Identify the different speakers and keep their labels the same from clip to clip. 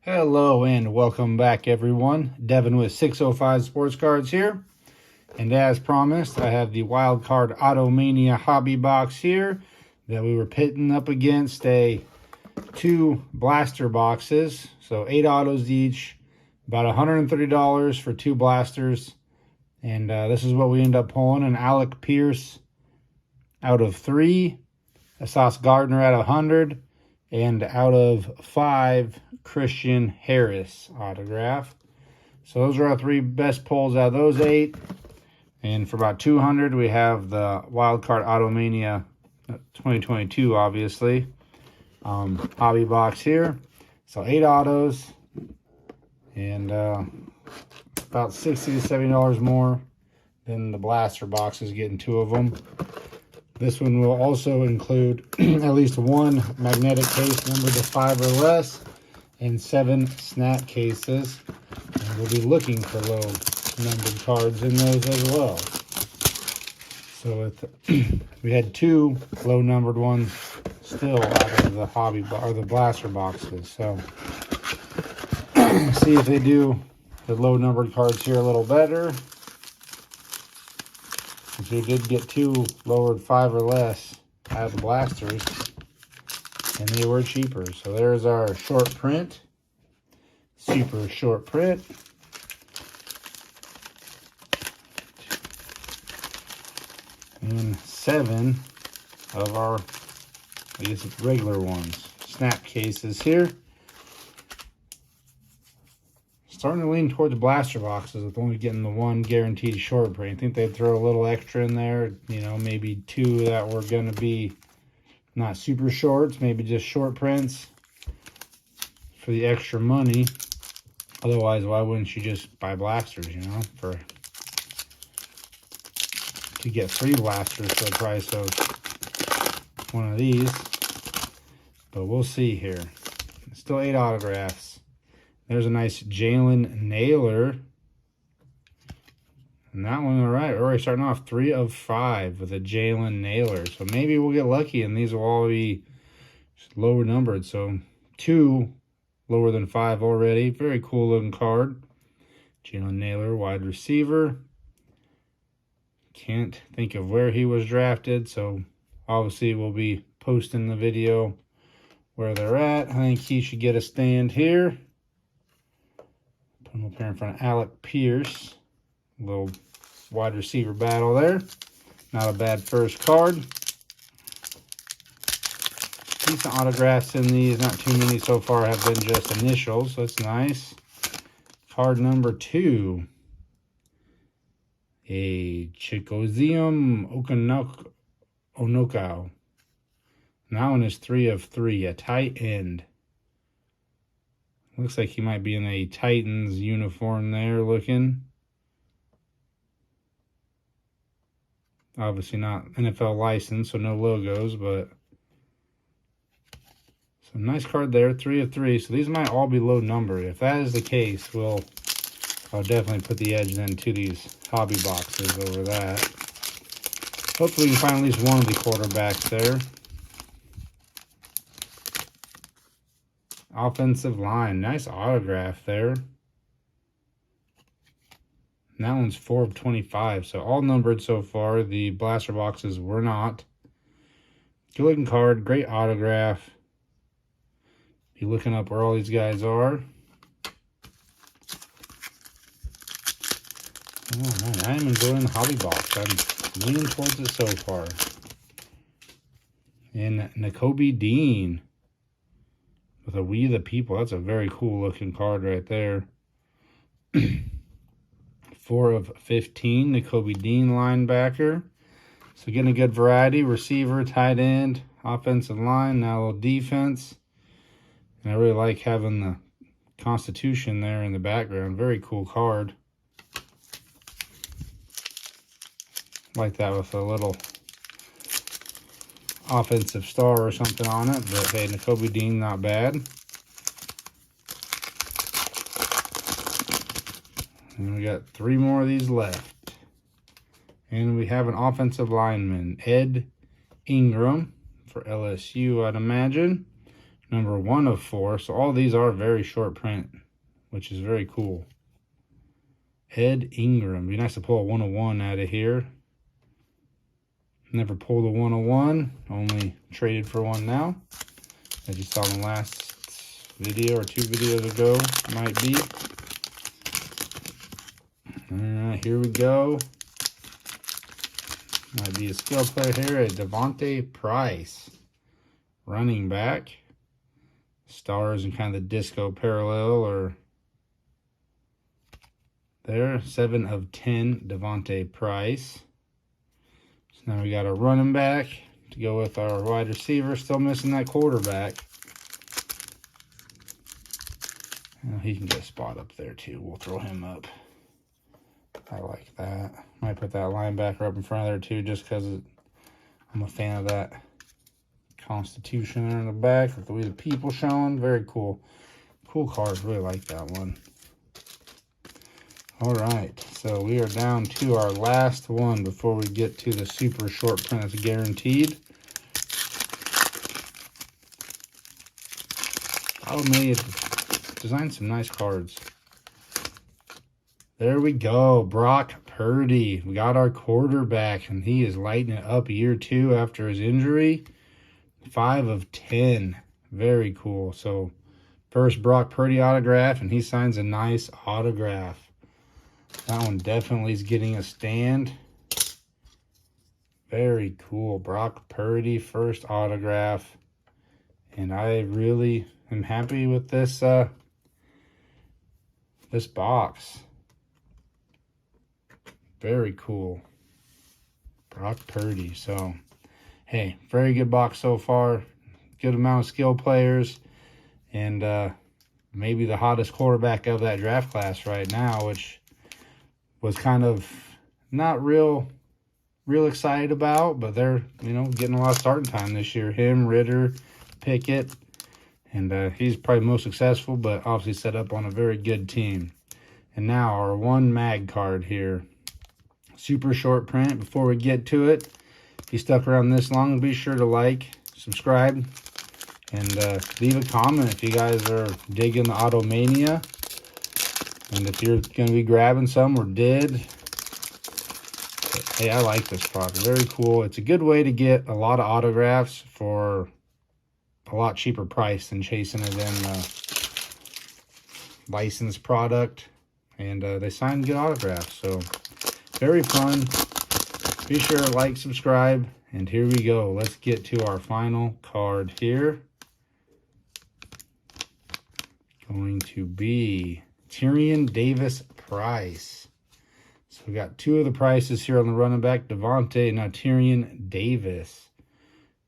Speaker 1: Hello and welcome back, everyone. Devin with 605 Sports Cards here. And as promised, I have the Wildcard Auto Mania hobby box here that we were pitting up against two blaster boxes. So 8 autos each, about $130 for 2 blasters. And this is what we end up pulling: an Alec Pierce out of 3, a Sauce Gardner out of 100, and out of 5, Christian Harris autograph. So those are our 3 best pulls out of those 8. And for about 200, we have the Wildcard Auto Mania 2022, obviously. Hobby box here. So 8 autos. And about $60 to $70 more than the blaster boxes, getting 2 of them. This one will also include at least 1 magnetic case numbered to 5 or less, and 7 snap cases. And we'll be looking for low numbered cards in those as well. So we had 2 low numbered ones still out of the hobby or the blaster boxes. So see if they do the low numbered cards here a little better. We did get 2 lowered 5 or less out of the blasters, and they were cheaper. So there's our short print, super short print. And 7 of our, I guess it's regular ones, snap cases here. Starting to lean towards blaster boxes with only getting the 1 guaranteed short print. I think they'd throw a little extra in there, maybe 2 that were going to be not super shorts, maybe just short prints for the extra money. Otherwise, why wouldn't you just buy blasters, to get 3 blasters for the price of one of these. But we'll see here. Still 8 autographs. There's a nice Jalen Naylor. And that one, all right. We're already starting off 3 of 5 with a Jalen Naylor. So maybe we'll get lucky and these will all be lower numbered. So 2 lower than 5 already. Very cool looking card. Jalen Naylor, wide receiver. Can't think of where he was drafted. So obviously we'll be posting the video where they're at. I think he should get a stand here. Put him up here in front of Alec Pierce. A little wide receiver battle there. Not a bad first card. Decent autographs in these. Not too many so far have been just initials, so it's nice. Card number 2. A Chicozium Onokau. And that one is 3 of 3. A tight end. Looks like he might be in a Titans uniform there looking. Obviously not NFL license, so no logos, but some nice card there, 3 of 3. So these might all be low numbered. If that is the case, I'll definitely put the edge then to these hobby boxes over that. Hopefully we can find at least one of the quarterbacks there. Offensive line, nice autograph there. And that one's 4 of 25, so all numbered so far. The blaster boxes were not. Good looking card, great autograph. Be looking up where all these guys are. Oh man, I am enjoying the hobby box. I'm leaning towards it so far. And Nakobe Dean with a We the People. That's a very cool looking card right there. 4 of 15, Nakobe Dean linebacker. So getting a good variety. Receiver, tight end, offensive line, now a little defense. And I really like having the Constitution there in the background. Very cool card. Like that with a little offensive star or something on it. But hey, Nakobe Dean, not bad. And we got 3 more of these left. And we have an offensive lineman, Ed Ingram for LSU, I'd imagine. Number 1 of 4. So all these are very short print, which is very cool. Ed Ingram. Be nice to pull a 101 out of here. Never pulled a 101. Only traded for one now. As you saw in the last video or 2 videos ago, might be. Alright, here we go. Might be a skill player here, a Devontae Price. Running back. Stars in kind of the disco parallel or there. 7 of 10, Devontae Price. So now we got a running back to go with our wide receiver. Still missing that quarterback. He can get a spot up there too. We'll throw him up. I like that. Might put that linebacker up in front of there too, just because I'm a fan of that Constitution there in the back with the way the people showing. Very cool. Cool cards. Really like that one. All right. So we are down to our last one before we get to the super short print that's guaranteed. Oh, man. Designed some nice cards. There we go. Brock Purdy. We got our quarterback, and he is lighting it up year 2 after his injury. 5 of 10. Very cool. So, first Brock Purdy autograph, and he signs a nice autograph. That one definitely is getting a stand. Very cool. Brock Purdy, first autograph. And I really am happy with this, this box. Very cool. Brock Purdy. So, hey, very good box so far. Good amount of skill players. And maybe the hottest quarterback of that draft class right now, which was kind of not real excited about. But they're, you know, getting a lot of starting time this year. Him, Ritter, Pickett. And he's probably most successful, but obviously set up on a very good team. And now our one mag card here. Super short print. Before we get to it, if you stuck around this long, be sure to like, subscribe, and leave a comment if you guys are digging the Auto Mania. And if you're going to be grabbing some or did, hey, I like this product. Very cool. It's a good way to get a lot of autographs for a lot cheaper price than chasing it in licensed product. And they sign good autographs. So, very fun. Be sure to like, subscribe, and here we go. Let's get to our final card here. Going to be Tyrion Davis Price. So we got 2 of the prices here on the running back. Devontae, now Tyrion Davis.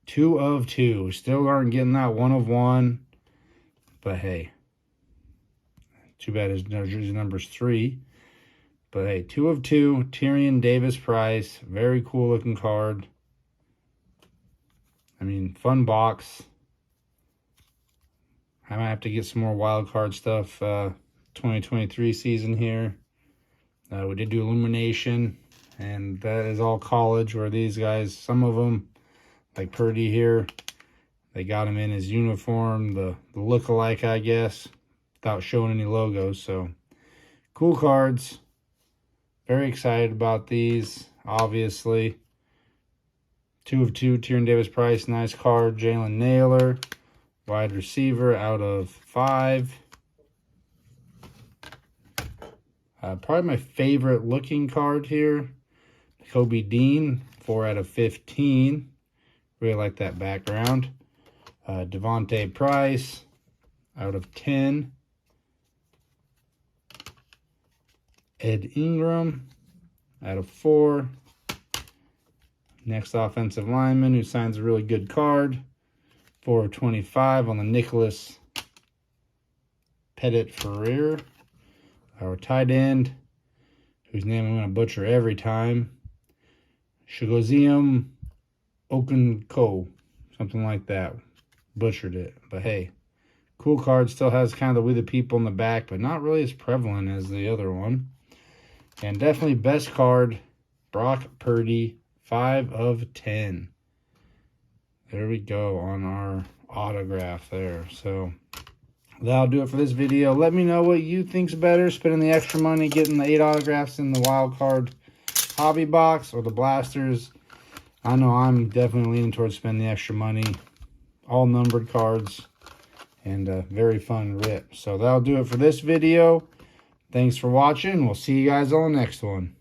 Speaker 1: 2 of 2. Still aren't getting that 1 of 1. But hey, too bad his jersey number's 3. But hey, 2 of 2, Tyrion Davis Price. Very cool looking card. I mean, fun box. I might have to get some more wild card stuff 2023 season here. We did do Illumination, and that is all college, where these guys, some of them, like Purdy here, they got him in his uniform, the look-alike, I guess, without showing any logos. So, cool cards. Very excited about these, obviously. 2 of 2, Tyrion Davis Price. Nice card. Jalen Naylor, wide receiver, out of 5. Probably my favorite looking card here. Kobe Dean, 4 out of 15. Really like that background. Devontae Price, out of 10. Ed Ingram, out of 4. Next offensive lineman who signs a really good card. 4 of 25 on the Nicholas Pettit-Ferrer. Our tight end, whose name I'm going to butcher every time. Shigozium Okunko. Something like that. Butchered it. But hey, cool card. Still has kind of the We the People in the back, but not really as prevalent as the other one. And definitely best card, Brock Purdy, 5 of 10. There we go on our autograph there. So that'll do it for this video. Let me know what you think's better, spending the extra money, getting the 8 autographs in the wild card hobby box, or the blasters. I know I'm definitely leaning towards spending the extra money. All numbered cards and a very fun rip. So that'll do it for this video. Thanks for watching. We'll see you guys on the next one.